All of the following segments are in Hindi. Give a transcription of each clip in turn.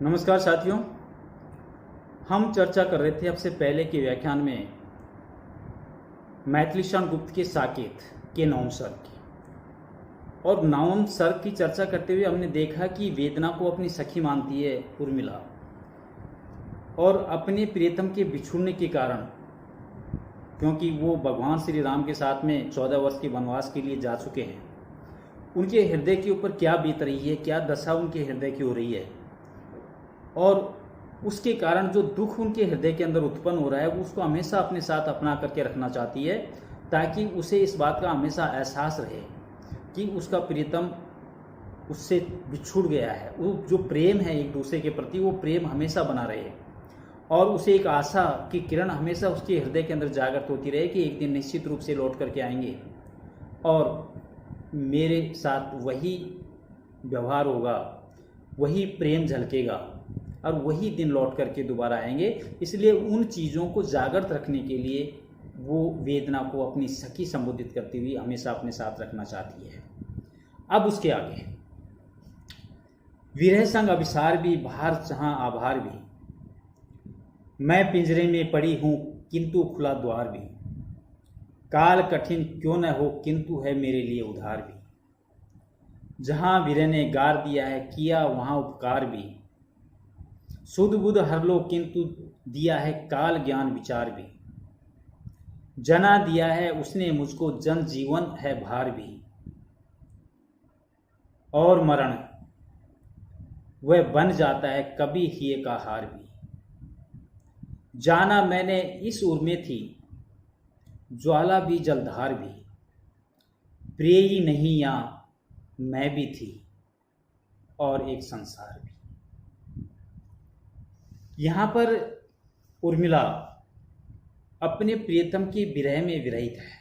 नमस्कार साथियों। हम चर्चा कर रहे थे आपसे पहले के व्याख्यान में मैथिलीशरण गुप्त के साकेत के नवम सर्ग की, और नवम सर्ग की चर्चा करते हुए हमने देखा कि वेदना को अपनी सखी मानती है उर्मिला, और अपने प्रियतम के बिछुड़ने के कारण, क्योंकि वो भगवान श्री राम के साथ में 14 वर्ष के वनवास के लिए जा चुके हैं, उनके हृदय के ऊपर क्या बीत रही है, क्या दशा उनके हृदय की हो रही है, और उसके कारण जो दुख उनके हृदय के अंदर उत्पन्न हो रहा है वो उसको हमेशा अपने साथ अपना करके रखना चाहती है, ताकि उसे इस बात का हमेशा एहसास रहे कि उसका प्रियतम उससे बिछुड़ गया है। वो जो प्रेम है एक दूसरे के प्रति, वो प्रेम हमेशा बना रहे, और उसे एक आशा की किरण हमेशा उसके हृदय के अंदर जागृत होती रहे कि एक दिन निश्चित रूप से लौट करके आएंगे और मेरे साथ वही व्यवहार होगा, वही प्रेम झलकेगा, और वही दिन लौट करके दोबारा आएंगे। इसलिए उन चीज़ों को जागृत रखने के लिए वो वेदना को अपनी सखी संबोधित करती हुई हमेशा अपने साथ रखना चाहती है। अब उसके आगे विरह संग अभिसार भी, बाहर जहाँ आभार भी, मैं पिंजरे में पड़ी हूँ किंतु खुला द्वार भी, काल कठिन क्यों न हो किंतु है मेरे लिए उधार भी, जहाँ विरह ने गार दिया है किया वहाँ उपकार भी, सुध बुध हर लो किंतु दिया है काल ज्ञान विचार भी, जना दिया है उसने मुझको जन जीवन है भार भी, और मरण वह बन जाता है कभी ही का हार भी, जाना मैंने इस उर में थी ज्वाला भी जलधार भी, प्रियी नहीं या मैं भी थी और एक संसार भी। यहाँ पर उर्मिला अपने प्रियतम के विरह में विरहित है,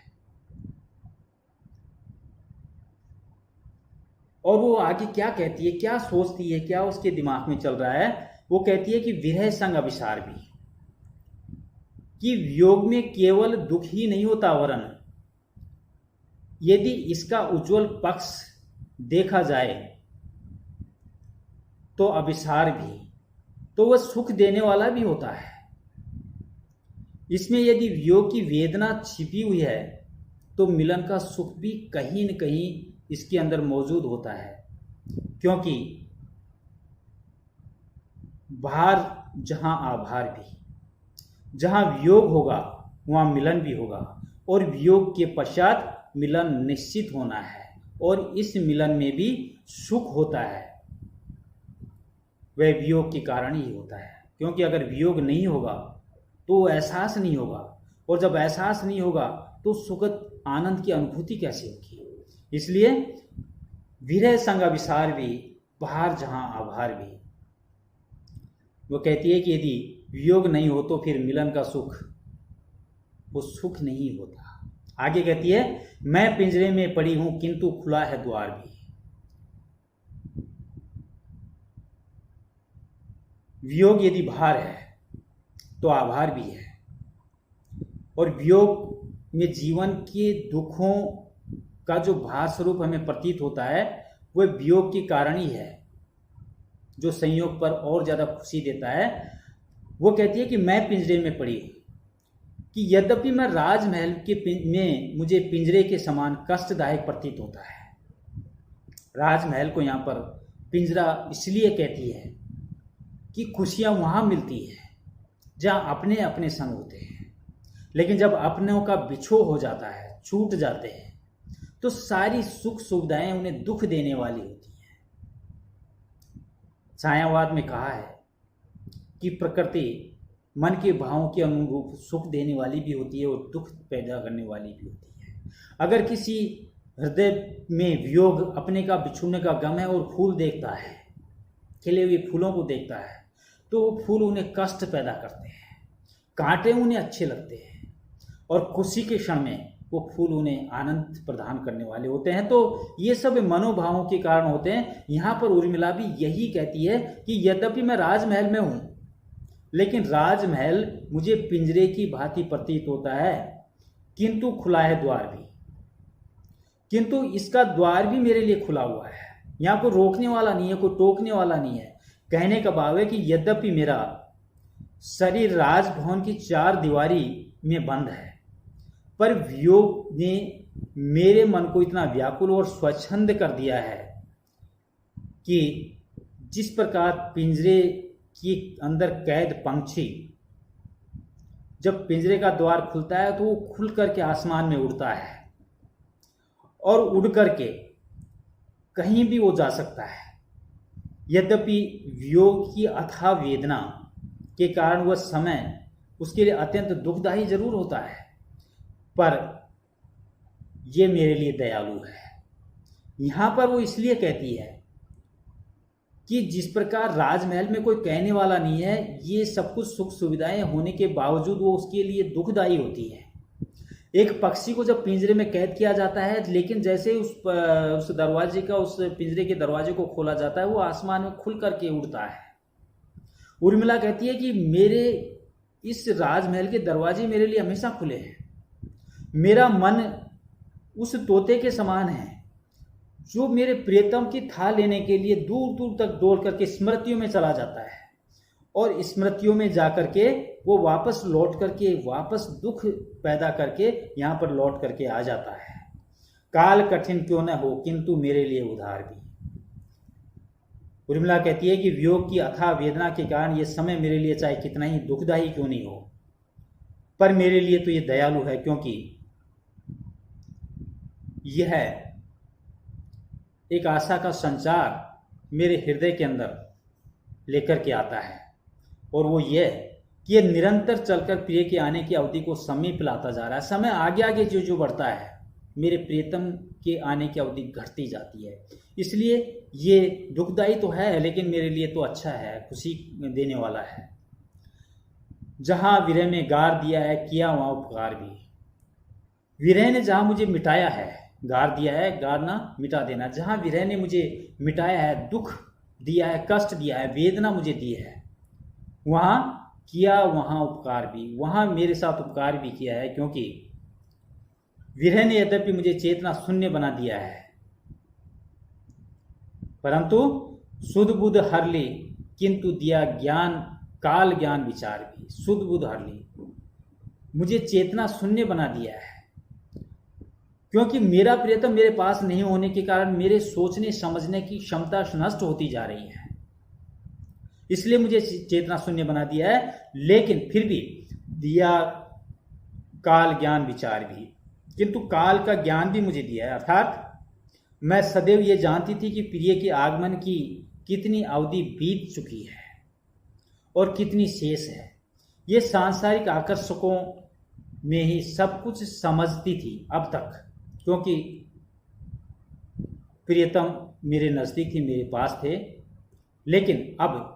और वो आगे क्या कहती है, क्या सोचती है, क्या उसके दिमाग में चल रहा है। वो कहती है कि विरह संग अभिसार भी, कि वियोग में केवल दुख ही नहीं होता, वरन यदि इसका उज्जवल पक्ष देखा जाए तो अभिसार भी, तो वह सुख देने वाला भी होता है। इसमें यदि वियोग की वेदना छिपी हुई है तो मिलन का सुख भी कहीं न कहीं इसके अंदर मौजूद होता है, क्योंकि बाहर जहां आभार भी, जहां वियोग होगा वहां मिलन भी होगा, और वियोग के पश्चात मिलन निश्चित होना है, और इस मिलन में भी सुख होता है। वह वियोग के कारण ही होता है, क्योंकि अगर वियोग नहीं होगा तो एहसास नहीं होगा, और जब एहसास नहीं होगा तो सुखद आनंद की अनुभूति कैसे होगी। इसलिए विरह संग अभिसार भी, बाहर जहां आभार भी। वो कहती है कि यदि वियोग नहीं हो तो फिर मिलन का सुख वो सुख नहीं होता। आगे कहती है, मैं पिंजरे में पड़ी हूं किंतु खुला है द्वार भी। वियोग यदि बाहर है तो आभार भी है, और वियोग में जीवन के दुखों का जो भार स्वरूप हमें प्रतीत होता है वह वियोग के कारण ही है, जो संयोग पर और ज़्यादा खुशी देता है। वो कहती है कि मैं पिंजरे में पड़ी हूँ, कि यद्यपि मैं राजमहल के में मुझे पिंजरे के समान कष्टदायक प्रतीत होता है। राजमहल को यहाँ पर पिंजरा इसलिए कहती है कि खुशियाँ वहाँ मिलती है जहाँ अपने अपने संग होते हैं, लेकिन जब अपनों का बिछोह हो जाता है, छूट जाते हैं, तो सारी सुख सुविधाएं उन्हें दुख देने वाली होती हैं। छायावाद में कहा है कि प्रकृति मन के भावों के अनुरूप सुख देने वाली भी होती है और दुख पैदा करने वाली भी होती है। अगर किसी हृदय में वियोग, अपने का बिछुड़ने का गम है, और फूल देखता है, खिले हुए फूलों को देखता है, तो वो फूल उन्हें कष्ट पैदा करते हैं, कांटे उन्हें अच्छे लगते हैं, और खुशी के क्षण में वो फूल उन्हें आनंद प्रदान करने वाले होते हैं। तो ये सब मनोभावों के कारण होते हैं। यहाँ पर उर्मिला भी यही कहती है कि यद्यपि मैं राजमहल में हूँ, लेकिन राजमहल मुझे पिंजरे की भांति प्रतीत होता है, किंतु खुला है द्वार भी, किंतु इसका द्वार भी मेरे लिए खुला हुआ है। यहाँ कोई रोकने वाला नहीं है, कोई टोकने वाला नहीं है, कहने का भाव है कि यद्यपि मेरा शरीर राजभवन की 4 दीवारी में बंद है, पर वियोग ने मेरे मन को इतना व्याकुल और स्वच्छंद कर दिया है कि जिस प्रकार पिंजरे के अंदर कैद पंछी जब पिंजरे का द्वार खुलता है तो वो खुल करके आसमान में उड़ता है और उड़ करके कहीं भी वो जा सकता है। यद्यपि वियोग की अथाह वेदना के कारण वह समय उसके लिए अत्यंत दुखदायी जरूर होता है, पर यह मेरे लिए दयालु है। यहां पर वो इसलिए कहती है कि जिस प्रकार राजमहल में कोई कहने वाला नहीं है, ये सब कुछ सुख सुविधाएं होने के बावजूद वो उसके लिए दुखदायी होती है। एक पक्षी को जब पिंजरे में कैद किया जाता है, लेकिन जैसे उस दरवाजे का उस पिंजरे के दरवाजे को खोला जाता है, वो आसमान में खुल करके उड़ता है। उर्मिला कहती है कि मेरे इस राजमहल के दरवाजे मेरे लिए हमेशा खुले हैं। मेरा मन उस तोते के समान है जो मेरे प्रियतम की थाह लेने के लिए दूर दूर तक दौड़ करके स्मृतियों में चला जाता है, और स्मृतियों में जाकर के वो वापस लौट करके वापस दुख पैदा करके यहाँ पर लौट करके आ जाता है। काल कठिन क्यों न हो किंतु मेरे लिए उधार भी। उर्मिला कहती है कि वियोग की अथाह वेदना के कारण ये समय मेरे लिए चाहे कितना ही दुखदायी क्यों नहीं हो, पर मेरे लिए तो ये दयालु है, क्योंकि यह एक आशा का संचार मेरे हृदय के अंदर लेकर के आता है, और वो ये कि ये निरंतर चलकर प्रिय के आने की अवधि को समीप लाता जा रहा है। समय आगे आगे जो बढ़ता है, मेरे प्रियतम के आने की अवधि घटती जाती है। इसलिए ये दुखदायी तो है, लेकिन मेरे लिए तो अच्छा है, खुशी देने वाला है। जहां विरह में गार दिया है किया वहां उपकार भी। विरह ने जहां मुझे मिटाया है, गार दिया है, गारना मिटा देना। जहां विरह ने मुझे मिटाया है, दुख दिया है, कष्ट दिया है, वेदना मुझे दी है, वहां किया वहां उपकार भी। वहां मेरे साथ उपकार भी किया है, क्योंकि विरह ने यद्यपि मुझे चेतना शून्य बना दिया है, परंतु सुध बुध हर ली, किंतु दिया ज्ञान काल ज्ञान विचार भी। सुध बुध हर ली, मुझे चेतना शून्य बना दिया है, क्योंकि मेरा प्रियतम मेरे पास नहीं होने के कारण मेरे सोचने समझने की क्षमता नष्ट होती जा रही है। इसलिए मुझे चेतना शून्य बना दिया है, लेकिन फिर भी दिया काल ज्ञान विचार भी, किंतु काल का ज्ञान भी मुझे दिया है। अर्थात मैं सदैव ये जानती थी कि प्रिय के आगमन की कितनी अवधि बीत चुकी है और कितनी शेष है। ये सांसारिक आकर्षकों में ही सब कुछ समझती थी अब तक, क्योंकि प्रियतम मेरे नज़दीक थी, मेरे पास थे। लेकिन अब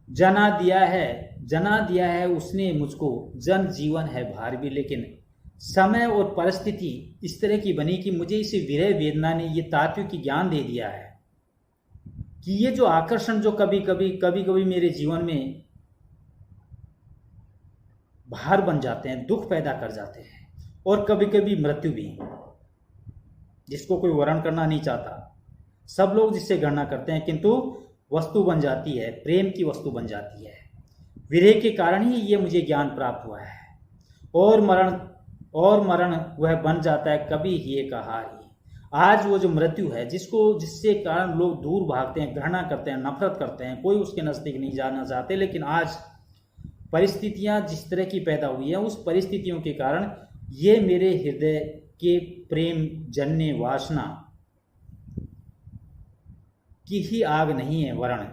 जना दिया है उसने मुझको, जन जीवन है भार भी। लेकिन समय और परिस्थिति इस तरह की बनी कि मुझे इस विरह वेदना ने ये तात्विक ज्ञान दे दिया है कि ये जो आकर्षण जो कभी कभी मेरे जीवन में भार बन जाते हैं, दुख पैदा कर जाते हैं, और कभी कभी मृत्यु भी, जिसको कोई वर्णन करना नहीं चाहता। सब लोग जिससे गणना करते हैं, किंतु वस्तु बन जाती है, प्रेम की वस्तु बन जाती है। विरह के कारण ही ये मुझे ज्ञान प्राप्त हुआ है। और मरण वह बन जाता है कभी ही एक हार ही। आज वो जो मृत्यु है, जिससे कारण लोग दूर भागते हैं, घृणा करते हैं, नफरत करते हैं, कोई उसके नजदीक नहीं जाना चाहते, लेकिन आज परिस्थितियां जिस तरह की पैदा हुई है, उस परिस्थितियों के कारण ये मेरे हृदय के प्रेम जन्य वासना की ही आग नहीं है वरण।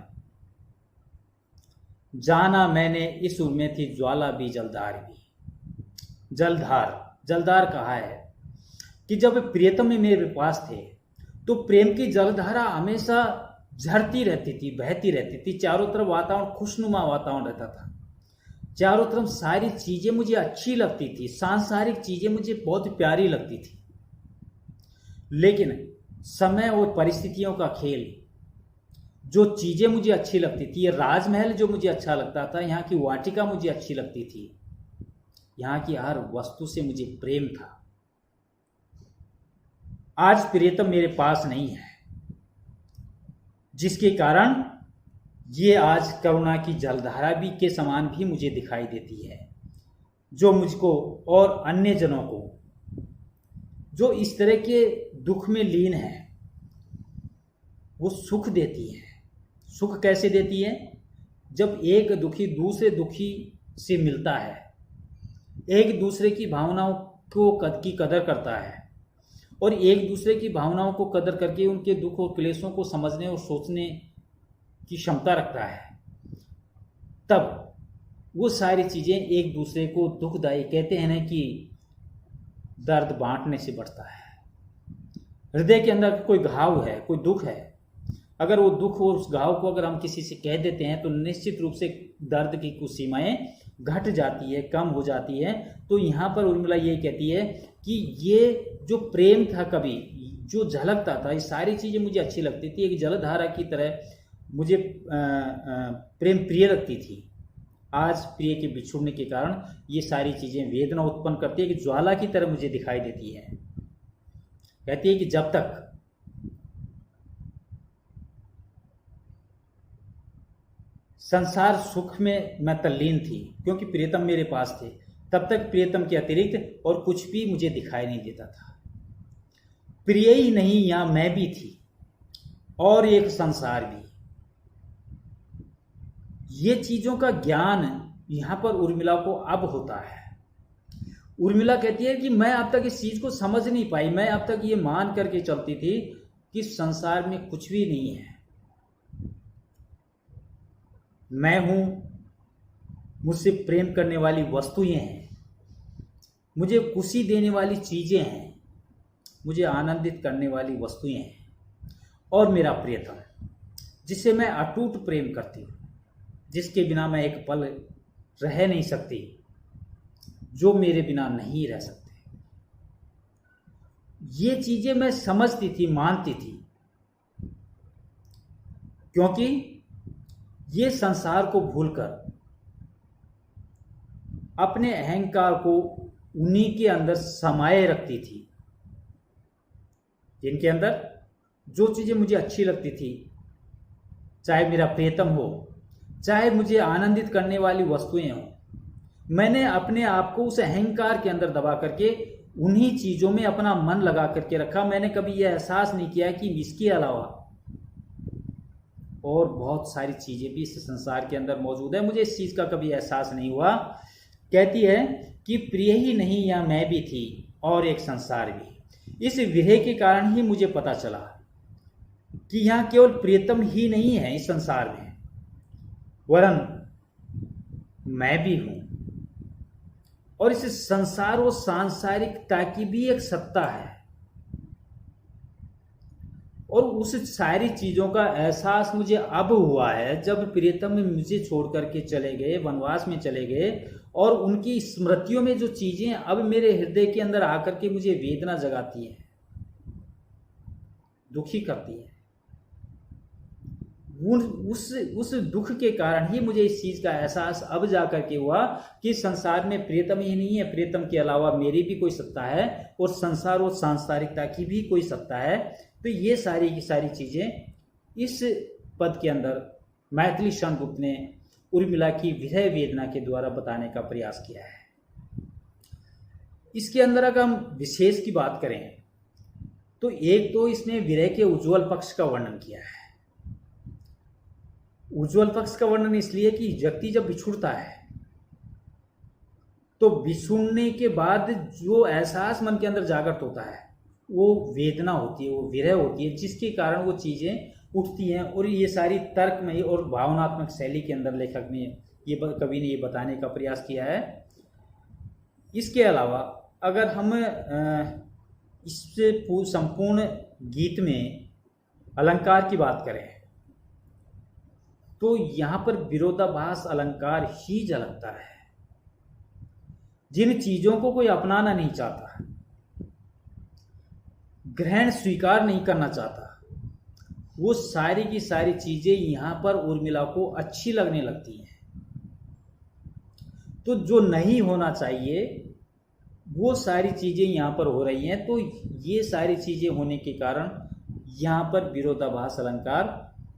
जाना मैंने इस उर में थी ज्वाला भी जलधार भी। जलधार कहा है कि जब प्रियतम में मेरे पास थे तो प्रेम की जलधारा हमेशा झरती रहती थी, बहती रहती थी। चारों तरफ वातावरण खुशनुमा वातावरण रहता था। चारों तरफ सारी चीजें मुझे अच्छी लगती थी, सांसारिक चीजें मुझे बहुत प्यारी लगती थी। लेकिन समय और परिस्थितियों का खेल, जो चीजें मुझे अच्छी लगती थी, ये राजमहल जो मुझे अच्छा लगता था, यहाँ की वाटिका मुझे अच्छी लगती थी, यहाँ की हर वस्तु से मुझे प्रेम था। आज प्रियतम मेरे पास नहीं है, जिसके कारण ये आज करुणा की जलधारा भी के समान भी मुझे दिखाई देती है, जो मुझको और अन्य जनों को जो इस तरह के दुख में लीन है वो सुख देती है। सुख कैसे देती है? जब एक दुखी दूसरे दुखी से मिलता है, एक दूसरे की भावनाओं की कदर करता है और एक दूसरे की भावनाओं को कदर करके उनके दुख और क्लेशों को समझने और सोचने की क्षमता रखता है, तब वो सारी चीज़ें एक दूसरे को दुखदायी, कहते हैं ना कि दर्द बांटने से बढ़ता है। हृदय के अंदर कोई घाव है, कोई दुख है, अगर वो दुख और उस घाव को अगर हम किसी से कह देते हैं तो निश्चित रूप से दर्द की कुछ सीमाएं घट जाती है, कम हो जाती है। तो यहाँ पर उर्मिला ये कहती है कि ये जो प्रेम था, कभी जो झलकता था, ये सारी चीज़ें मुझे अच्छी लगती थी, एक जलधारा की तरह मुझे प्रेम प्रिय लगती थी। आज प्रिय के बिछुड़ने के कारण ये सारी चीज़ें वेदना उत्पन्न करती है कि ज्वाला की तरह मुझे दिखाई देती है। कहती है कि जब तक संसार सुख में मैं तल्लीन थी, क्योंकि प्रियतम मेरे पास थे, तब तक प्रियतम के अतिरिक्त और कुछ भी मुझे दिखाई नहीं देता था। प्रिय ही नहीं, यहाँ मैं भी थी और एक संसार भी। ये चीजों का ज्ञान यहाँ पर उर्मिला को अब होता है। उर्मिला कहती है कि मैं अब तक इस चीज को समझ नहीं पाई, मैं अब तक ये मान करके चलती थी कि संसार में कुछ भी नहीं है, मैं हूं, मुझसे प्रेम करने वाली वस्तुएं हैं, मुझे खुशी देने वाली चीजें हैं, मुझे आनंदित करने वाली वस्तुएं हैं, और मेरा प्रियतम जिसे मैं अटूट प्रेम करती हूँ, जिसके बिना मैं एक पल रह नहीं सकती, जो मेरे बिना नहीं रह सकते। ये चीजें मैं समझती थी, मानती थी, क्योंकि ये संसार को भूलकर अपने अहंकार को उन्हीं के अंदर समाये रखती थी, जिनके अंदर जो चीजें मुझे अच्छी लगती थी, चाहे मेरा प्रियतम हो, चाहे मुझे आनंदित करने वाली वस्तुएं हों, मैंने अपने आप को उस अहंकार के अंदर दबा करके उन्हीं चीजों में अपना मन लगा करके रखा। मैंने कभी यह एहसास नहीं किया कि इसके अलावा और बहुत सारी चीजें भी इस संसार के अंदर मौजूद है, मुझे इस चीज का कभी एहसास नहीं हुआ। कहती है कि प्रिय ही नहीं, या मैं भी थी और एक संसार भी। इस विरह के कारण ही मुझे पता चला कि यहाँ केवल प्रियतम ही नहीं है इस संसार में, वरन मैं भी हूं, और इस संसार और सांसारिकता की भी एक सत्ता है। और उस सारी चीजों का एहसास मुझे अब हुआ है जब प्रियतम मुझे छोड़ करके चले गए, वनवास में चले गए, और उनकी स्मृतियों में जो चीजें अब मेरे हृदय के अंदर आकर के मुझे वेदना जगाती है, दुखी करती है। उस दुख के कारण ही मुझे इस चीज का एहसास अब जाकर के हुआ कि संसार में प्रियतम ही नहीं है, प्रियतम के अलावा मेरी भी कोई सत्ता है, और संसार और सांसारिकता की भी कोई सत्ता है। तो ये सारी की सारी चीजें इस पद के अंदर मैथिली शरण गुप्त ने उर्मिला की विरह वेदना के द्वारा बताने का प्रयास किया है। इसके अंदर अगर हम विशेष की बात करें तो एक तो इसने विरह के उज्ज्वल पक्ष का वर्णन किया है। उज्ज्वल पक्ष का वर्णन इसलिए कि व्यक्ति जब बिछुड़ता है तो बिछुड़ने के बाद जो एहसास मन के अंदर जागृत होता है वो वेदना होती है, वो विरह होती है, जिसके कारण वो चीजें उठती हैं। और ये सारी तर्कमयी और भावनात्मक शैली के अंदर लेखक ने कवि ने ये बताने का प्रयास किया है। इसके अलावा अगर हम इससे संपूर्ण गीत में अलंकार की बात करें तो यहाँ पर विरोधाभास अलंकार ही झलकता है। जिन चीजों को कोई अपनाना नहीं चाहता, ग्रहण स्वीकार नहीं करना चाहता, वो सारी की सारी चीजें यहाँ पर उर्मिला को अच्छी लगने लगती हैं। तो जो नहीं होना चाहिए वो सारी चीजें यहाँ पर हो रही हैं। तो ये सारी चीजें होने के कारण यहाँ पर विरोधाभास अलंकार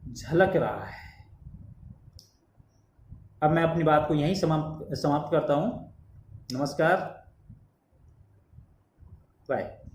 झलक रहा है। अब मैं अपनी बात को यहीं समाप्त करता हूँ। नमस्कार, बाय।